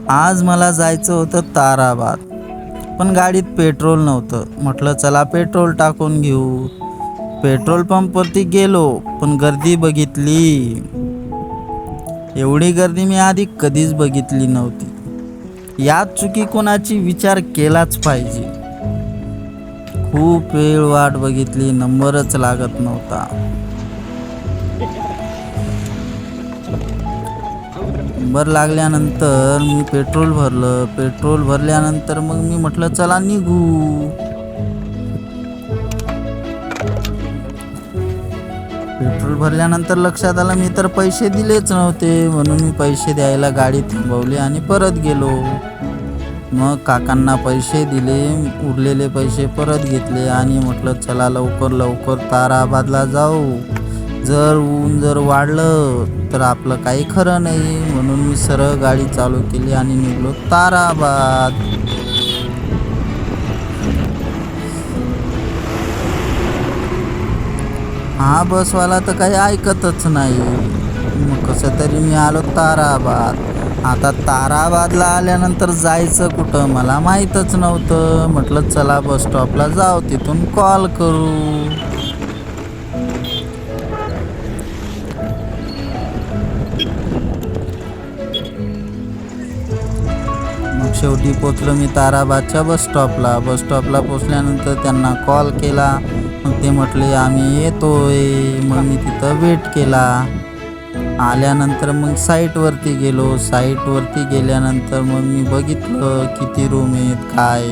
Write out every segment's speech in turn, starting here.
आज मला जायचं होतं ताराबाद, पण गाडीत पेट्रोल नव्हतं. म्हटलं चला पेट्रोल टाकून घेऊ. पेट्रोल पंपवरती गेलो, पण गर्दी बघितली. एवढी गर्दी मी आधी कधीच बघितली नव्हती. यात चुकी कोणाची विचार केलाच पाहिजे. खूप वेळ वाट बघितली, नंबरच लागत नव्हता. नंबर लागल्यानंतर मी पेट्रोल भरलं. पेट्रोल भरल्यानंतर मग मी म्हटलं चला निघू. पेट्रोल भरल्यानंतर लक्षात आलं मी तर पैसे दिलेच नव्हते, म्हणून मी पैसे द्यायला गाडी थांबवली आणि परत गेलो. मग काकांना पैसे दिले, उरलेले पैसे परत घेतले आणि म्हटलं चला लवकर लवकर ताराबादला जाऊ. जर वाढलं तर आपलं काही खरं नाही, म्हणून मी सरळ गाडी चालू केली आणि निघलो ताराबाद. हा बसवाला तर काही ऐकतच नाही. मग कसं तरी मी आलो ताराबाद. आता ताराबादला आल्यानंतर जायचं कुठं मला माहीतच नव्हतं. म्हटलं चला बस स्टॉपला जाऊ, तिथून कॉल करू. मग शेवटी पोचलो मी ताराबादच्या बस स्टॉपला पोचल्यानंतर त्यांना कॉल केला. मग ते म्हटले आम्ही येतोय. मग मी तिथं वेट केला. आल्यानंतर मग साईटवरती गेलो. साईटवरती गेल्यानंतर मग मी बघितलं किती रूम आहेत काय.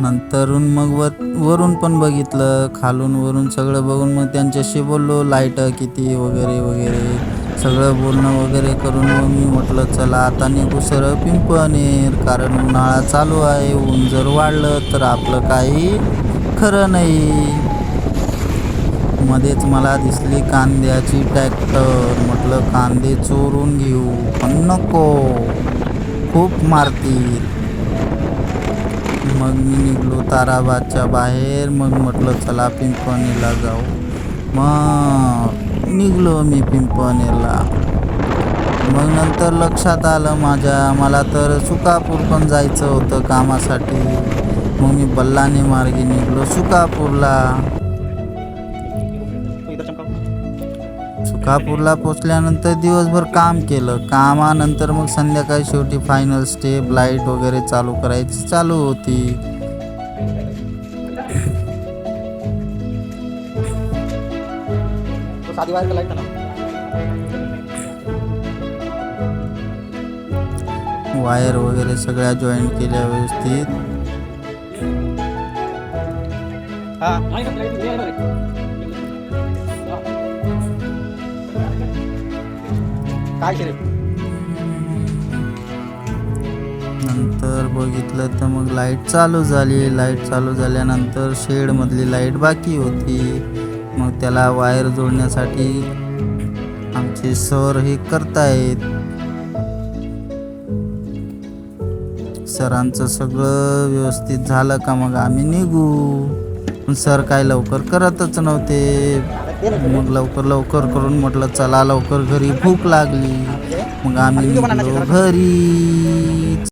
नंतरून मग वरून पण बघितलं, खालून वरून सगळं बघून मग त्यांच्याशी बोललो, लाईट किती वगैरे वगैरे सगळं बोलणं वगैरे करून मग मी म्हटलं चला आता निघू सरळ पिंपळनेर, कारण उन्हाळा चालू आहे. ऊन जर वाढलं तर आपलं काही खरं नाही. मध्येच मला दिसली कांद्याची ट्रॅक्टर. म्हटलं कांदे चोरून घेऊ, पण नको, खूप मारतील. मग मी निघलो ताराबादच्या बाहेर. मग म्हटलं चला पिंपळनेरला जाऊ. मग निघलो मी पिंपळनेरला. मग नंतर लक्षात आलं मला तर सुकापूर पण जायचं होतं कामासाठी. मग मी बल्लाने मार्गे निघलो सुकापूरला. सुकापूरला पोचल्यानंतर दिवसभर काम केलं. कामानंतर मग संध्याकाळी शेवटी फायनल स्टेप, लाईट वगैरे चालू करायची चालू होती. वायर वगैरे सगळ्या जॉईंट केल्या व्यवस्थित. नंतर बघितलं तर मग लाईट चालू झाली. लाईट चालू झाल्यानंतर शेडमधली लाईट बाकी होती. मग त्याला वायर जोडण्यासाठी आमचे सर हे करतायत. सरांचं सगळं व्यवस्थित झालं का मग आम्ही निघू. पण सर काय लवकर करतच नव्हते. मग लवकर करून म्हटलं चला लवकर घरी, भूक लागली. मग आम्ही निघलो घरी.